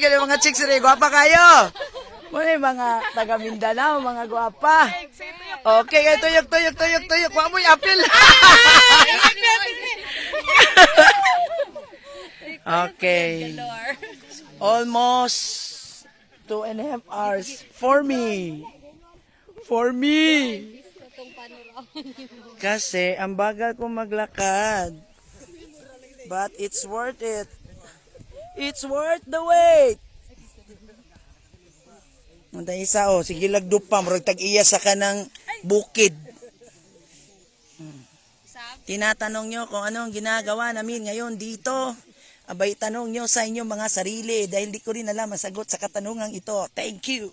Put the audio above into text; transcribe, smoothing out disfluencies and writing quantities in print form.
gani mga chicks rin. Gwapa kayo. Muna mga taga Mindanao, mga gwapa. Okay, tuyok. Wa mo apil. Okay. Almost 2.5 hours for me. Kasi ang bagal ko maglakad. But it's worth it. It's worth the wait. Manda isa sige lagdupa murag tag-iya sa kanang bukid. Tinatanong nyo kung ano ang ginagawa namin ngayon dito. Abay tanong nyo sa inyong mga sarili dahil di ko rin alam ang sagot sa katanungang ito. Thank you.